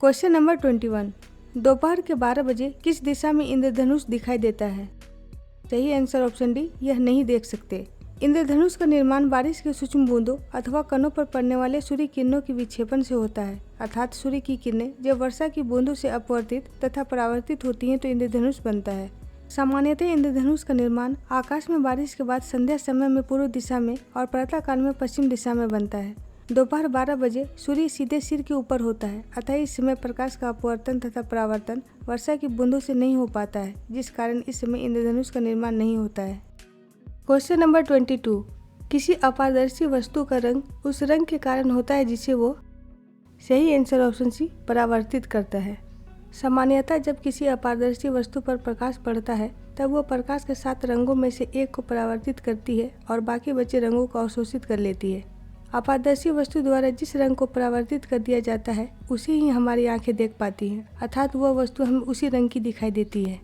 Question number 21। दोपहर के 12 बजे किस दिशा में इंद्रधनुष दिखाई देता है? सही आंसर ऑप्शन डी, यह नहीं देख सकते। इंद्रधनुष का निर्माण बारिश के सूक्ष्म बूंदों अथवा कणों पर पड़ने वाले सूर्य किरणों के विक्षेपण से होता है, अर्थात सूर्य की किरणें जब वर्षा की बूंदों से अपवर्तित तथा परावर्तित होती हैं तो इंद्रधनुष बनता है। सामान्यतः इंद्रधनुष का निर्माण आकाश में बारिश के बाद संध्या समय में पूर्व दिशा में और प्रातःकाल में पश्चिम दिशा में बनता है। दोपहर 12 बजे सूर्य सीधे सिर के ऊपर होता है, अतः इस समय प्रकाश का अपवर्तन तथा परावर्तन वर्षा की बूंदों से नहीं हो पाता है, जिस कारण इस समय इंद्रधनुष का निर्माण नहीं होता है। Question number 22। किसी अपारदर्शी वस्तु का रंग उस रंग के कारण होता है जिसे वो सही आंसर ऑप्शन सी, परावर्तित करता है। सामान्यतः जब किसी अपारदर्शी वस्तु पर प्रकाश पड़ता है तब वह प्रकाश के 7 रंगों में से एक को परावर्तित करती है और बाकी बचे रंगों को अवशोषित कर लेती है। अपारदर्शी वस्तु द्वारा जिस रंग को परावर्तित कर दिया जाता है उसे ही हमारी आंखें देख पाती हैं, अर्थात वह वस्तु हमें उसी रंग की दिखाई देती है।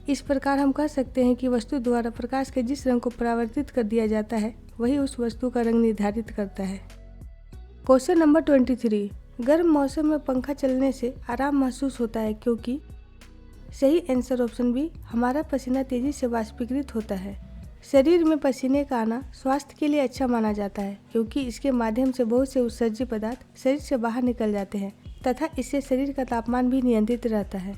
इस प्रकार हम कह सकते हैं कि वस्तु द्वारा प्रकाश के जिस रंग को परावर्तित कर दिया जाता है वही उस वस्तु का रंग निर्धारित करता है। Question number 23। गर्म मौसम में पंखा चलने से आराम महसूस होता है क्योंकि सही आंसर ऑप्शन बी, हमारा पसीना तेजी से वाष्पीकृत होता है। शरीर में पसीने का आना स्वास्थ्य के लिए अच्छा माना जाता है क्योंकि इसके माध्यम से बहुत से उत्सर्जी पदार्थ शरीर से बाहर निकल जाते हैं तथा इससे शरीर का तापमान भी नियंत्रित रहता है।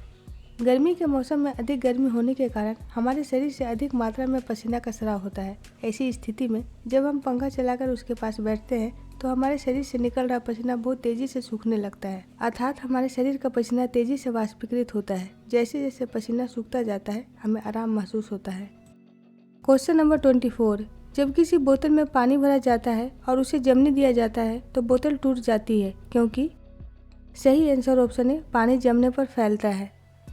गर्मी के मौसम में अधिक गर्मी होने के कारण हमारे शरीर से अधिक मात्रा में पसीना का स्राव होता है। ऐसी स्थिति में जब हम पंखा चलाकर उसके पास बैठते हैं तो हमारे शरीर से निकल रहा पसीना बहुत तेजी से सूखने लगता है, अर्थात हमारे शरीर का पसीना तेजी से वाष्पीकृत होता है। जैसे जैसे पसीना सूखता जाता है हमें आराम महसूस होता है। Question number 24। जब किसी बोतल में पानी भरा जाता है और उसे जमने दिया जाता है तो बोतल टूट जाती है क्योंकि सही आंसर ऑप्शन है, पानी जमने पर फैलता है।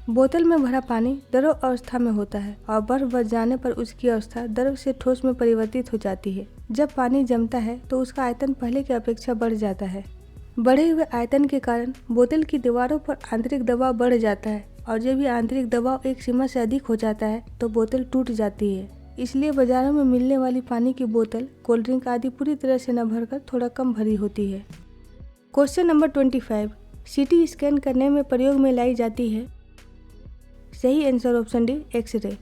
बोतल में भरा पानी द्रव अवस्था में होता है और बर्फ बच जाने पर उसकी अवस्था द्रव से ठोस में परिवर्तित हो जाती है। जब पानी जमता है तो उसका आयतन पहले की अपेक्षा बढ़ जाता है। बढ़े हुए आयतन के कारण बोतल की दीवारों पर आंतरिक दबाव बढ़ जाता है और जब यह आंतरिक दबाव एक सीमा से अधिक हो जाता है तो बोतल टूट जाती है। इसलिए बाजारों में मिलने वाली पानी की बोतल, कोल्ड ड्रिंक आदि पूरी तरह से न भरकर थोड़ा कम भरी होती है। Question number 25। सीटी स्कैन करने में प्रयोग में लाई जाती है सही आंसर ऑप्शन डी, एक्सरे।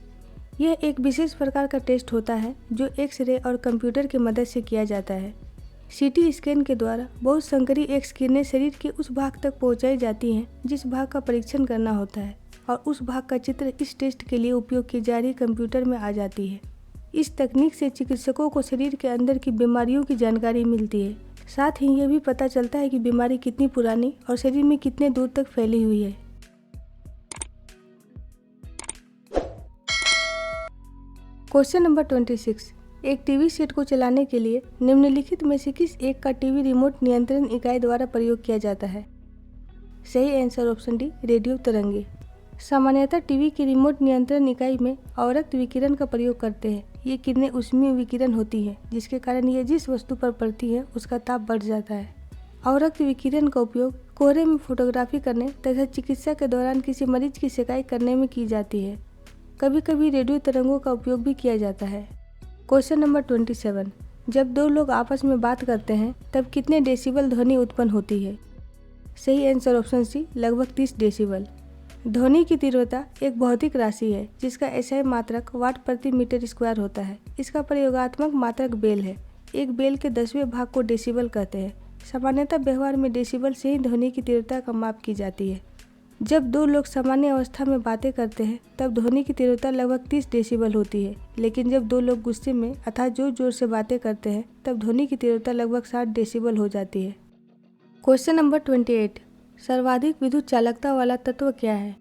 यह एक विशेष प्रकार का टेस्ट होता है जो एक्सरे और कंप्यूटर की मदद से किया जाता है। सीटी स्कैन के द्वारा बहुत संकरी एक्स किरणें शरीर के उस भाग तक पहुंचाई जाती हैं जिस भाग का परीक्षण करना होता है और उस भाग का चित्र इस टेस्ट के लिए उपयोग की जा रही कंप्यूटर में आ जाती है। इस तकनीक से चिकित्सकों को शरीर के अंदर की बीमारियों की जानकारी मिलती है, साथ ही यह भी पता चलता है कि बीमारी कितनी पुरानी और शरीर में कितने दूर तक फैली हुई है। Question number 26। एक टीवी सेट को चलाने के लिए निम्नलिखित में से किस एक का टीवी रिमोट नियंत्रण इकाई द्वारा प्रयोग किया जाता है? सही आंसर ऑप्शन डी, रेडियो तरंगे। सामान्यतः टीवी की रिमोट नियंत्रण इकाई में अवरक्त विकिरण का प्रयोग करते हैं। ये किरणें ऊष्मीय विकिरण होती हैं जिसके कारण ये जिस वस्तु पर पड़ती है उसका ताप बढ़ जाता है। अवरक्त विकिरण का उपयोग कोहरे में फोटोग्राफी करने तथा चिकित्सा के दौरान किसी मरीज की सेकाई करने में की जाती है। कभी कभी रेडियो तरंगों का उपयोग भी किया जाता है। Question number 27। जब दो लोग आपस में बात करते हैं तब कितने डेसिबल ध्वनि उत्पन्न होती है? सही आंसर ऑप्शन सी, लगभग 30 डेसिबल। ध्वनि की तीव्रता एक भौतिक राशि है जिसका एसआई मात्रक वाट प्रति मीटर स्क्वायर होता है। इसका प्रयोगात्मक मात्रक बेल है। एक बेल के 10वें भाग को डेसिबल कहते हैं। सामान्यतः व्यवहार में डेसिबल से ही ध्वनि की तीव्रता का माप की जाती है। जब दो लोग सामान्य अवस्था में बातें करते हैं तब ध्वनि की तीव्रता लगभग 30 डेसिबल होती है, लेकिन जब दो लोग गुस्से में अर्थात जोर जोर से बातें करते हैं तब ध्वनि की तीव्रता लगभग 60 डेसिबल हो जाती है। Question number 28। सर्वाधिक विद्युत चालकता वाला तत्व क्या है?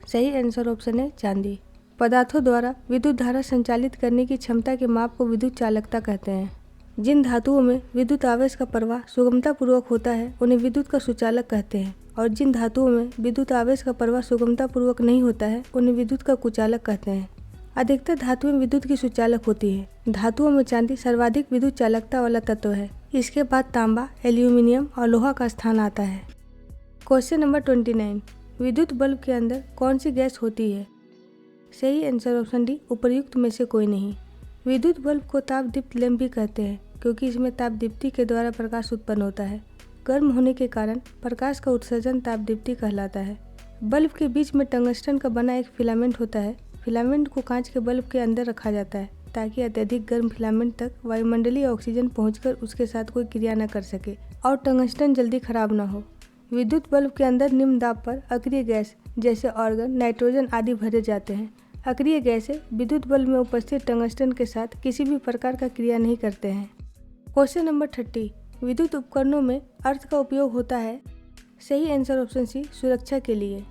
सही आंसर ऑप्शन है, चांदी। पदार्थों द्वारा विद्युत धारा संचालित करने की क्षमता के माप को विद्युत चालकता कहते हैं। जिन धातुओं में विद्युत आवेश का प्रवाह सुगमतापूर्वक होता है उन्हें विद्युत का सुचालक कहते हैं और जिन धातुओं में विद्युत आवेश का प्रवाह सुगमतापूर्वक नहीं होता है उन्हें विद्युत का कुचालक कहते हैं। अधिकतर धातुएं विद्युत की सुचालक होती हैं। धातुओं में चांदी सर्वाधिक विद्युत चालकता वाला तत्व है। इसके बाद तांबा, एल्यूमिनियम और लोहा का स्थान आता है। Question number 29। विद्युत बल्ब के अंदर कौन सी गैस होती है? सही आंसर ऑप्शन डी, उपर्युक्त में से कोई नहीं। विद्युत बल्ब को ताप दीप्त लैंप भी कहते हैं क्योंकि इसमें ताप दीप्ति के द्वारा प्रकाश उत्पन्न होता है। गर्म होने के कारण प्रकाश का उत्सर्जन तापदीप्ति कहलाता है। बल्ब के बीच में टंगस्टन का बना एक फिलामेंट होता है। फिलामेंट को कांच के बल्ब के अंदर रखा जाता है ताकि अत्यधिक गर्म फिलामेंट तक वायुमंडलीय ऑक्सीजन पहुंचकर उसके साथ कोई क्रिया न कर सके और टंगस्टन जल्दी खराब न हो। विद्युत बल्ब के अंदर निम्न दाब पर अक्रिय गैस जैसे आर्गन, नाइट्रोजन आदि भरे जाते हैं। अक्रिय गैसें विद्युत बल्ब में उपस्थित टंगस्टन के साथ किसी भी प्रकार का क्रिया नहीं करते हैं। क्वेश्चन नंबर 30, विद्युत उपकरणों में अर्थ का उपयोग होता है। सही आंसर ऑप्शन सी, सुरक्षा के लिए।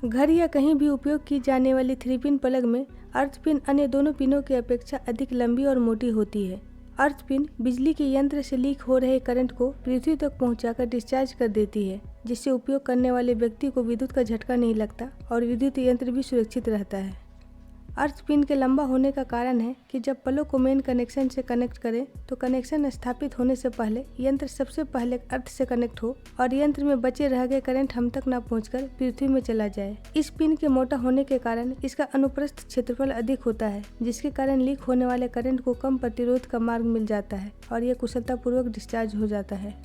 घर या कहीं भी उपयोग की जाने वाली 3 पिन प्लग में अर्थ पिन अन्य दोनों पिनों की अपेक्षा अधिक लंबी और मोटी होती है। अर्थ पिन बिजली के यंत्र से लीक हो रहे करंट को पृथ्वी तक पहुंचाकर डिस्चार्ज कर देती है, जिससे उपयोग करने वाले व्यक्ति को विद्युत का झटका नहीं लगता और विद्युत यंत्र भी सुरक्षित रहता है। अर्थ पिन के लंबा होने का कारण है कि जब प्लग को मेन कनेक्शन से कनेक्ट करें तो कनेक्शन स्थापित होने से पहले यंत्र सबसे पहले अर्थ से कनेक्ट हो और यंत्र में बचे रह गए करंट हम तक न पहुंचकर पृथ्वी में चला जाए। इस पिन के मोटा होने के कारण इसका अनुप्रस्थ क्षेत्रफल अधिक होता है, जिसके कारण लीक होने वाले करंट को कम प्रतिरोध का मार्ग मिल जाता है और यह कुशलतापूर्वक डिस्चार्ज हो जाता है।